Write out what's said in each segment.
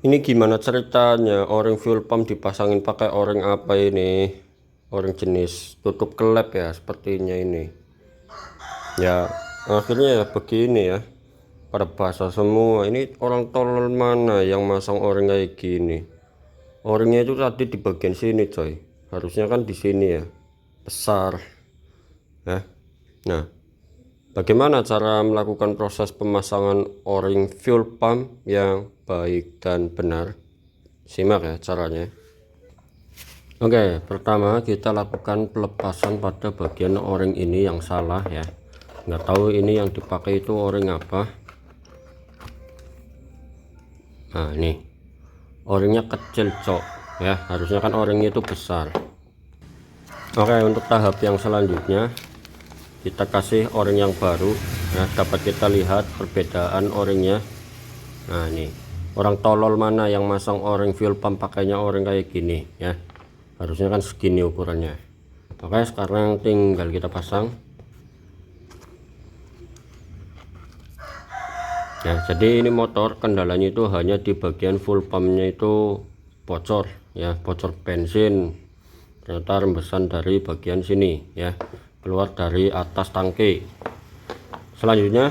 Ini gimana ceritanya o-ring fuel pump dipasangin pakai o-ring apa ini? O-ring jenis tutup kelep ya sepertinya ini. Ya akhirnya ya begini ya. Pada basah semua. Ini orang tolol mana yang masang o-ring kayak gini? O-ringnya itu tadi di bagian sini coy. Harusnya kan di sini ya. Besar. Ya. Nah, bagaimana cara melakukan proses pemasangan o-ring fuel pump yang baik dan benar? Simak ya caranya. Oke, pertama kita lakukan pelepasan pada bagian o-ring ini yang salah ya. Nggak tahu ini yang dipakai itu o-ring apa. Nah ini o-ringnya kecil cok ya, harusnya kan o-ringnya itu besar. Oke, untuk tahap yang selanjutnya kita kasih o-ring yang baru ya, dapat kita lihat perbedaan o-ringnya. Nah ini orang tolol mana yang masang o-ring fuel pump pakainya o-ring kayak gini ya, harusnya kan segini ukurannya. Oke, sekarang tinggal kita pasang ya. Jadi ini motor kendalanya itu hanya di bagian fuel pumpnya itu bocor ya, bocor bensin. Ternyata rembesan dari bagian sini ya, keluar dari atas tangki. Selanjutnya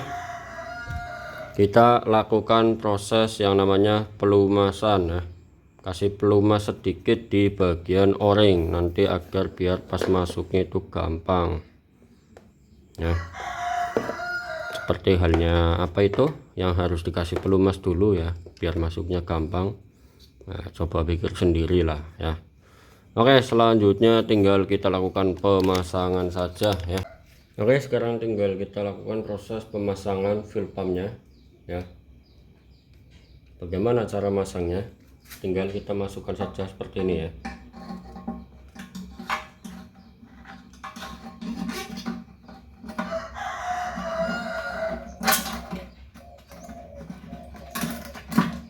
kita lakukan proses yang namanya pelumasan ya. Kasih pelumas sedikit di bagian o-ring nanti agar biar pas masuknya itu gampang ya. Seperti halnya apa itu yang harus dikasih pelumas dulu ya, biar masuknya gampang. Nah, coba pikir sendirilah ya. Oke, selanjutnya tinggal kita lakukan pemasangan saja ya. Oke, sekarang tinggal kita lakukan proses pemasangan fuel pumpnya ya. Bagaimana cara masangnya? Tinggal kita masukkan saja seperti ini ya.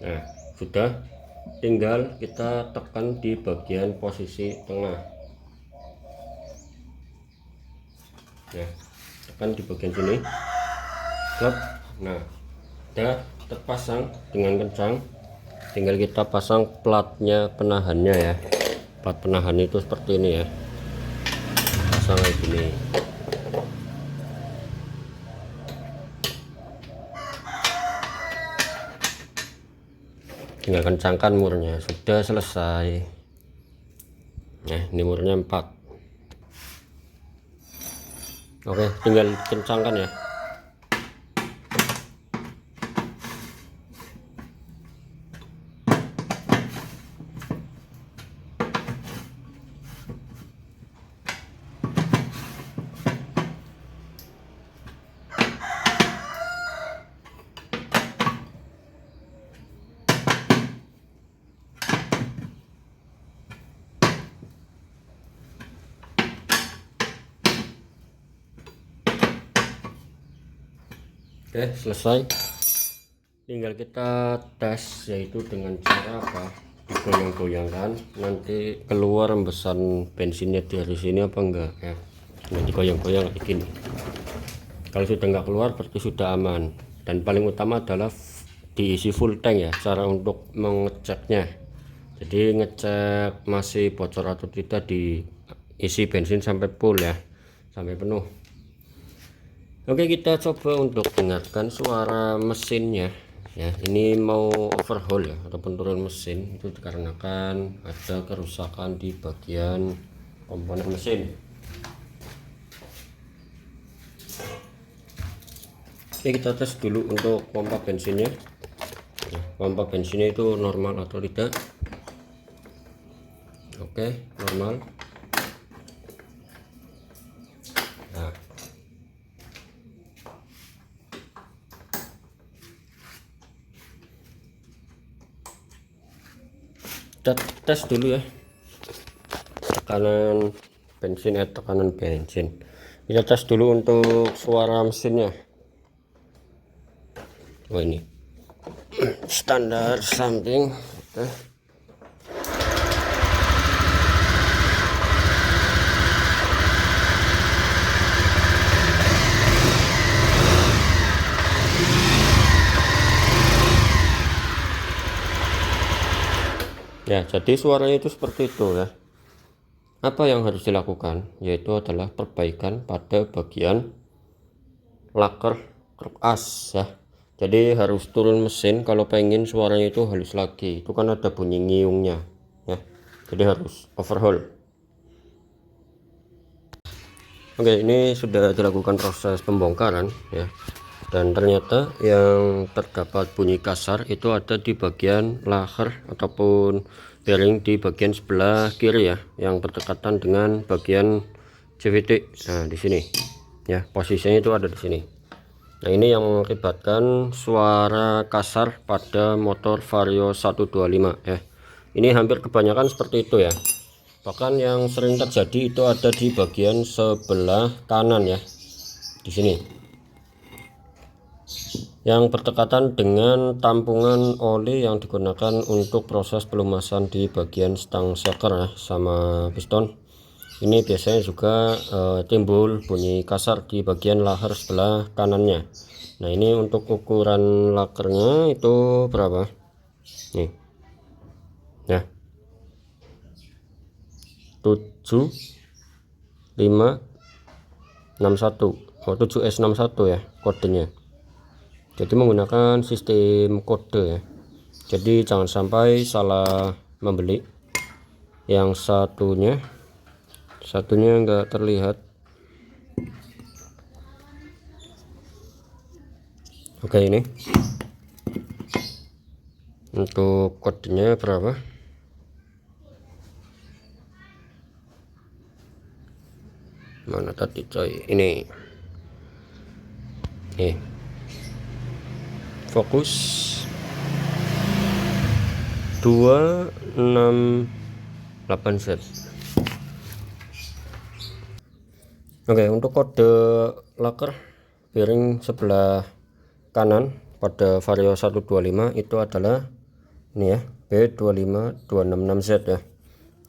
Nah, sudah, tinggal kita tekan di bagian posisi tengah ya, tekan di bagian sini. Nah, udah terpasang dengan kencang, tinggal kita pasang platnya penahannya ya. Plat penahan itu seperti ini ya, pasang kayak gini. Tinggal kencangkan murnya, sudah selesai. Nah, ini murnya 4. Oke, tinggal kencangkan ya. Oke, selesai. Tinggal kita tes, yaitu dengan cara apa, digoyang-goyangkan nanti keluar rembesan bensinnya dari sini apa enggak ya. Nanti goyang-goyang kayak gini. Kalau sudah enggak keluar berarti sudah aman. Dan paling utama adalah diisi full tank ya, cara untuk mengeceknya. Jadi ngecek masih bocor atau tidak, diisi bensin sampai full ya, sampai penuh. Oke, kita coba untuk dengarkan suara mesinnya ya. Ini mau overhaul ya, ataupun turun mesin, itu dikarenakan ada kerusakan di bagian komponen mesin. Oke, kita tes dulu untuk pompa bensinnya ya, pompa bensinnya itu normal atau tidak. Oke, normal. Nah, kita tes dulu ya tekanan bensin. Kita tes dulu untuk suara mesinnya. Oh, ini standar samping. Oke. Ya, jadi suaranya itu seperti itu ya. Apa yang harus dilakukan yaitu adalah perbaikan pada bagian laker kruk as ya. Jadi harus turun mesin kalau pengen suaranya itu halus lagi. Itu kan ada bunyi ngiungnya ya. Jadi harus overhaul. Oke, ini sudah dilakukan proses pembongkaran ya. Dan ternyata yang terdapat bunyi kasar itu ada di bagian laker ataupun bearing di bagian sebelah kiri ya, yang berdekatan dengan bagian CVT. Nah, di sini ya, posisinya itu ada di sini. Nah, ini yang mengakibatkan suara kasar pada motor Vario 125 ya. Ini hampir kebanyakan seperti itu ya. Bahkan yang sering terjadi itu ada di bagian sebelah kanan ya, di sini, yang berdekatan dengan tampungan oli yang digunakan untuk proses pelumasan di bagian stang shaker ya, sama piston. Ini biasanya juga timbul bunyi kasar di bagian laker sebelah kanannya. Nah, ini untuk ukuran lakernya itu berapa nih ya, 7561. Oh, 7S61 ya kodenya. Jadi menggunakan sistem kode ya. Jadi jangan sampai salah membeli. Yang satunya enggak terlihat. Oke, ini untuk kodenya berapa? Mana tadi coy? Ini fokus 268Z. Oke, untuk kode laker bearing sebelah kanan pada Vario 125 itu adalah ini ya, B25266Z ya.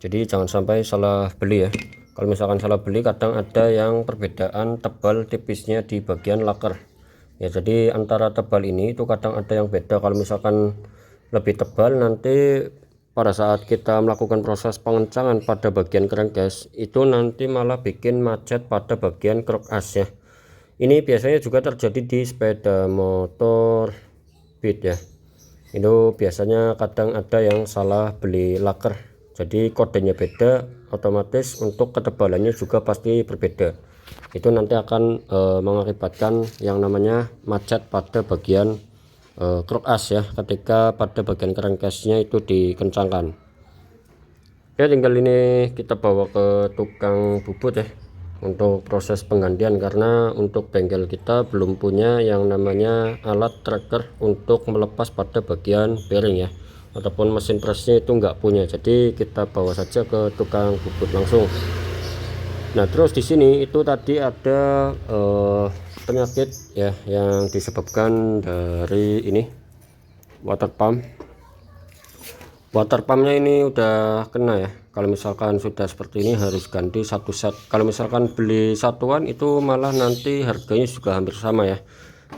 Jadi jangan sampai salah beli ya. Kalau misalkan salah beli, kadang ada yang perbedaan tebal tipisnya di bagian laker ya. Jadi antara tebal ini itu kadang ada yang beda. Kalau misalkan lebih tebal, nanti pada saat kita melakukan proses pengencangan pada bagian crankcase itu nanti malah bikin macet pada bagian kruk as ya. Ini biasanya juga terjadi di sepeda motor beat ya. Itu biasanya kadang ada yang salah beli laker, jadi kodenya beda, otomatis untuk ketebalannya juga pasti berbeda. Itu nanti akan mengakibatkan yang namanya macet pada bagian kruk as ya, ketika pada bagian crankcase nya itu dikencangkan ya. Tinggal ini kita bawa ke tukang bubut ya untuk proses penggantian, karena untuk bengkel kita belum punya yang namanya alat tracker untuk melepas pada bagian bearing ya, ataupun mesin presnya itu enggak punya. Jadi kita bawa saja ke tukang bubut langsung. Nah, terus di sini itu tadi ada penyakit ya yang disebabkan dari ini water pumpnya ini udah kena ya. Kalau misalkan sudah seperti ini harus ganti satu set. Kalau misalkan beli satuan itu malah nanti harganya juga hampir sama ya.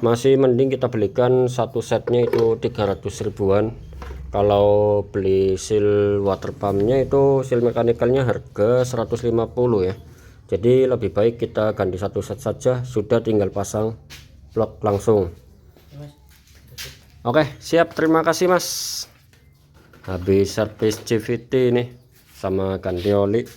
Masih mending kita belikan satu setnya itu 300 ribuan. Kalau beli seal water pumpnya itu seal mekanikalnya harga 150 ya. Jadi lebih baik kita ganti satu set saja, sudah tinggal pasang blok langsung. Oke, siap, terima kasih mas. Habis servis CVT nih sama ganti oli.